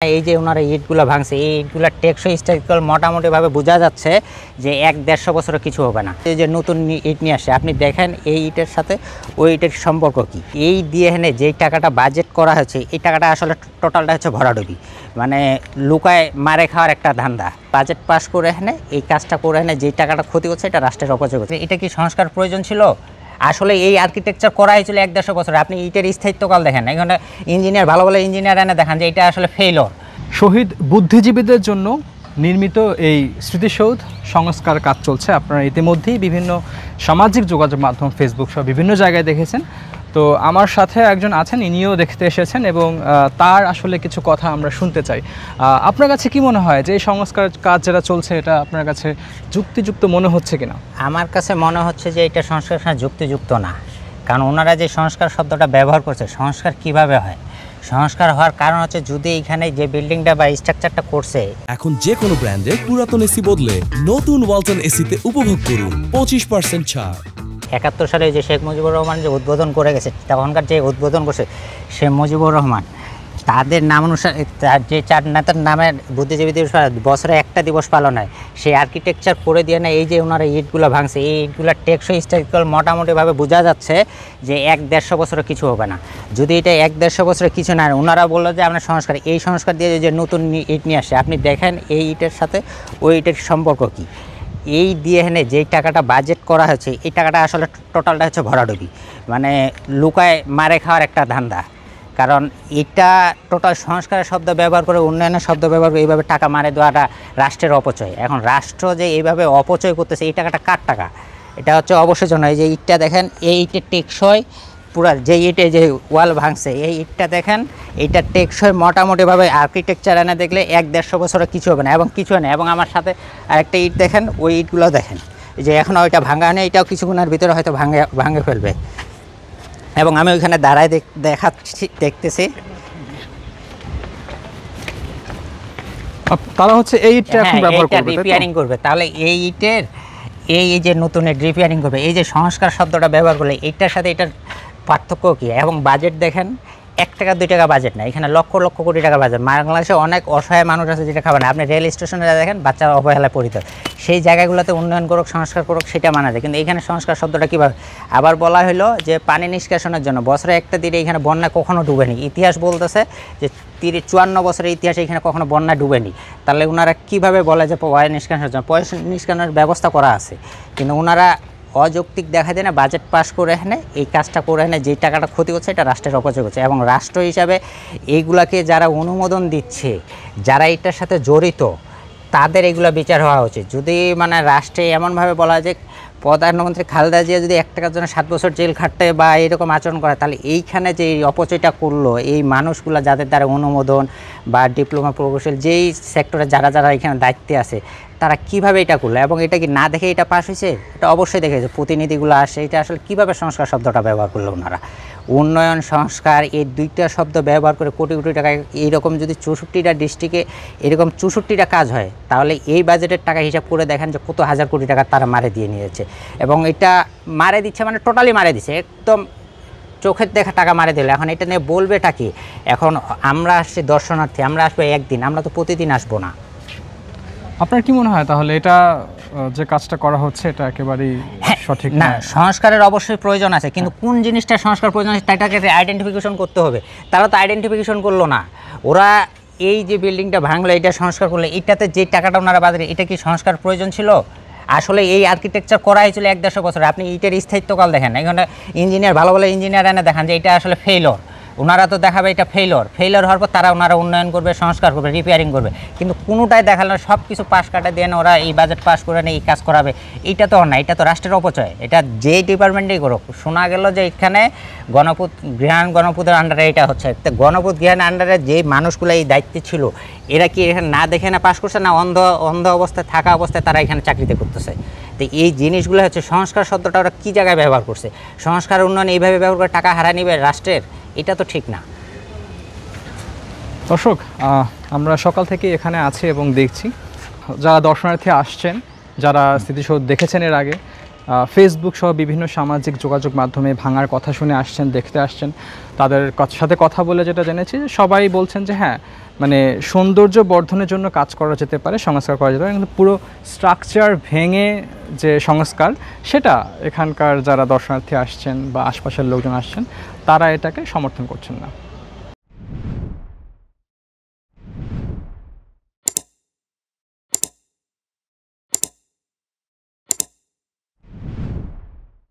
এই যে ওনারা ইটগুলো ভাঙছে, এই ইটগুলো টেকসই স্ট্রাকচার মোটামুটিভাবে বোঝা যাচ্ছে যে 1-150 বছরে কিছু হবে না। এই যে নতুন ইট নিয়ে আসে, আপনি দেখেন এই ইটের সাথে ওই ইটের সম্পর্ক কি। এই দিয়ে এনে যেই টাকাটা বাজেট করা হয়েছে, এই টাকাটা আসলে টোটালটা হচ্ছে ভরাডুবি, মানে লুকায় মারে খাওয়ার একটা ধান্দা। বাজেট পাস করে এনে এই কাজটা করে এনে যেই টাকাটা ক্ষতি হচ্ছে, এটা রাষ্ট্রের অপচয় হচ্ছে। এটা কি সংস্কার প্রয়োজন ছিল? আসলে এই আর্কিটেকচার করা হয়েছিল 1-150 বছরে। আপনি ইটের স্থায়িত্বকাল দেখেন, এখানে ইঞ্জিনিয়ার ভালো ভালো ইঞ্জিনিয়ার এনে দেখান যে এটা আসলে ফেইলর। শহীদ বুদ্ধিজীবীদের জন্য নির্মিত এই স্মৃতিসৌধ সংস্কার কাজ চলছে। আপনারা ইতিমধ্যেই বিভিন্ন সামাজিক যোগাযোগ মাধ্যম, ফেসবুক সহ বিভিন্ন জায়গায় দেখেছেন। তো আমার সাথে একজন আছেন, ইনিও দেখতে এসেছেন এবং তার আসলে কিছু কথা আমরা শুনতে চাই। আপনার কাছে কি মনে হয় যে এই সংস্কার কাজ যেটা চলছে, এটা আপনার কাছে যুক্তিযুক্ত মনে হচ্ছে কিনা? আমার কাছে মনে হচ্ছে যে এটা সংস্কার যুক্তিযুক্ত না, কারণ ওনারা যে সংস্কার শব্দটা ব্যবহার করছে, সংস্কার কিভাবে হয়? সংস্কার হওয়ার কারণ হচ্ছে যদি এখানে যে বিল্ডিংটা বা স্ট্রাকচারটা করছে। এখন যে কোনো ব্র্যান্ডের পুরাতন এসি বদলে নতুন ওয়ালটন এসিতে উপভোগ করুন 25% ছাড়। 71 সালে যে শেখ মুজিবুর রহমান যে উদ্বোধন করে গেছে, তখনকার যে উদ্বোধন করছে শেখ মুজিবুর রহমান, তাদের নাম অনুসারে যে 4 নেতার নামে বুদ্ধিজীবী দিবস বছরে একটা দিবস পালন হয়, সেই আর্কিটেকচার করে দিয়ে না এই যে ওনারা ইটগুলো ভাঙছে, এই ইটগুলো টেকসই স্ট্রাকচার মোটামুটিভাবে বোঝা যাচ্ছে যে 1-150 বছরে কিছু হবে না। যদি এটা 1-150 বছরে কিছু না, ওনারা বললো যে আমরা সংস্কার, এই সংস্কার দিয়ে যে নতুন ইট নিয়ে আসে, আপনি দেখেন এই ইটের সাথে ওই ইটের সম্পর্ক কী। এই দিয়ে এনে যেই টাকাটা বাজেট করা হয়েছে, এই টাকাটা আসলে টোটালটা হচ্ছে ভরাডুবি, মানে লুকায় মারে খাওয়ার একটা ধান্দা। কারণ এটা টোটাল সংস্কারের শব্দ ব্যবহার করে, উন্নয়নের শব্দ ব্যবহার করে এইভাবে টাকা মারে দেওয়াটা রাষ্ট্রের অপচয়। এখন রাষ্ট্র যে এইভাবে অপচয় করতেছে, এই টাকাটা কার টাকা? এটা হচ্ছে অবশ্যই জন্য। এই যে ইটটা দেখেন, এই ইটের টেকসই পুরা, যে ইটে যে ওয়াল ভাঙছে, এই ইটটা দেখেন, এইটা টেকসই মোটামুটিভাবে আর্কিটেকচার এনে দেখলে 1-150 বছরে কিছু হবে না, এবং কিছু নেই। এবং আমার সাথে আরেকটা ইট দেখেন, ওই ইটগুলো দেখেন, যে এখন ওইটা ভাঙা নেই, এটাও কিছুক্ষণের ভিতরে হয়তো ভাঙে ফেলবে। এবং আমি ওইখানে দাঁড়ায় দেখতেছি, তারা হচ্ছে এই ইটটা এখন ব্যবহার করবে, রিপেয়ারিং করবে। তাহলে এই ইটের এই যে নতুন রিপেয়ারিং করবে, এই যে সংস্কার শব্দটা ব্যবহার করলে এইটার সাথে এটার পার্থক্য কী? এবং বাজেট দেখেন, 1 টাকা 2 টাকা বাজেট না, এখানে লক্ষ লক্ষ কোটি টাকা বাজেট। বাংলাদেশে অনেক অসহায় মানুষ আছে যেটা খাবে না। আপনি রেল স্টেশনে দেখেন বাচ্চারা অবহেলায় পরিত, সেই জায়গাগুলোতে উন্নয়ন করুক, সংস্কার করুক, সেটা মানা যায়। কিন্তু এখানে সংস্কার শব্দটা কীভাবে? আবার বলা হলো যে পানি নিষ্কাশনের জন্য বছরে একটা দিনে এখানে বন্যা কখনো ডুবেনি। ইতিহাস বলতেছে যে 54 বছরের ইতিহাসে এখানে কখনো বন্যা ডুবেনি। তাহলে ওনারা কীভাবে বলে যে পয় নিষ্কাশনের জন্য? পয় নিষ্কাশনের ব্যবস্থা করা আছে, কিন্তু ওনারা অযৌক্তিক দেখা যায় না, বাজেট পাস করে এনে এই কাজটা করে এনে যেই টাকাটা ক্ষতি হচ্ছে, এটা রাষ্ট্রের অপচয় হচ্ছে। এবং রাষ্ট্র হিসাবে এইগুলাকে যারা অনুমোদন দিচ্ছে, যারা এটার সাথে জড়িত, তাদের এগুলো বিচার হওয়া উচিত। যদি মানে রাষ্ট্রে এমনভাবে বলা হয় যে প্রধানমন্ত্রী খালেদা জিয়া যদি 1 টাকার জন্য 7 বছর জেল খাটতে বা এরকম আচরণ করে, তাহলে এইখানে যে অপচয়টা করলো এই মানুষগুলো, যাদের দ্বারা অনুমোদন বা ডিপ্লোমা প্রকৌশল যেই সেক্টরে যারা যারা এখানে দায়িত্বে আছে, তারা কিভাবে এটা করলো? এবং এটা কি না দেখে এটা পাস হয়েছে? এটা অবশ্যই দেখেছে, প্রতিনিধিগুলো আসে। এটা আসলে কীভাবে সংস্কার শব্দটা ব্যবহার করলো ওনারা? উন্নয়ন, সংস্কার, এই 2টা শব্দ ব্যবহার করে কোটি কোটি টাকা, এইরকম যদি 64টা ডিস্ট্রিক্টে এরকম 64টা কাজ হয়, তাহলে এই বাজেটের টাকা হিসাব করে দেখেন যে কত হাজার কোটি টাকা তারা মারে দিয়ে নিয়েছে। এবং এটা মারে দিচ্ছে, মানে টোটালি মারে দিচ্ছে, একদম চোখের দেখা টাকা মারে দিল। এখন এটা নিয়ে বলবেটা কি? এখন আমরা আসছি দর্শনার্থী, আমরা আসবো একদিন, আমরা তো প্রতিদিন আসবো না। আপনার কি মনে হয় তাহলে এটা যে কাজটা করা হচ্ছে এটা একেবারেই সঠিক না? সংস্কারের অবশ্যই প্রয়োজন আছে, কিন্তু কোন জিনিসটা সংস্কার প্রয়োজন আছে সেটাকে আইডেন্টিফিকেশন করতে হবে। তারা তো আইডেন্টিফিকেশন করলো না। ওরা এই যে বিল্ডিংটা ভাঙলো, এটা সংস্কার করলো, এটাতে যে টাকাটা ওনারা বাজারে, এটা কি সংস্কার প্রয়োজন ছিল? আসলে এই আর্কিটেকচার করা হয়েছিল 1-150 বছরে। আপনি ইটের স্থায়িত্বকাল দেখেন, এখানে ইঞ্জিনিয়ার ভালো ভালো ইঞ্জিনিয়ার এনে দেখান যে এটা আসলে ফেইলর। ওনারা তো দেখাবে এটা ফেইলর হওয়ার পর তারা ওনারা উন্নয়ন করবে, সংস্কার করবে, রিপেয়ারিং করবে, কিন্তু কোনোটাই দেখালো না। সব কিছু পাশ কাটা দিয়ে ওরা এই বাজেট পাস করে নিয়ে এই কাজ করাবে, এটা তো না, এটা তো রাষ্ট্রের অপচয়। এটা যে ডিপার্টমেন্টেই করুক। শোনা গেল যে এখানে গৃহায়ণ গণপূজের আন্ডারে এটা হচ্ছে, গণপূজ গৃহায়ণ আন্ডারে যে মানুষগুলো এই দায়িত্বে ছিল, এরা কি এখানে না দেখে না পাস করছে, না অন্ধ অবস্থায় থাকা অবস্থায় তারা এখানে চাকরিতে করতেছে? তো এই জিনিসগুলো হচ্ছে সংস্কার শব্দটা ওরা কী জায়গায় ব্যবহার করছে? সংস্কার উন্নয়ন এইভাবে ব্যবহার করে টাকা হারা নিবে রাষ্ট্রের, এটা তো ঠিক না। দর্শক, আমরা সকাল থেকে এখানে আছি এবং দেখছি যারা দর্শনার্থী আসছেন, যারা স্মৃতিসৌধ দেখেছেন এর আগে, ফেসবুক সহ বিভিন্ন সামাজিক যোগাযোগ মাধ্যমে ভাঙার কথা শুনে আসছেন, দেখতে আসছেন, তাদের সাথে কথা বলে যেটা জেনেছি যে সবাই বলছেন যে হ্যাঁ মানে সৌন্দর্য বর্ধনের জন্য কাজ করা যেতে পারে, সংস্কার করা যেতে পারে, কিন্তু পুরো স্ট্রাকচার ভেঙে যে সংস্কার সেটা এখানকার যারা দর্শনার্থী আসছেন বা আশপাশের লোকজন আসছেন তারা এটাকে সমর্থন করছেন না।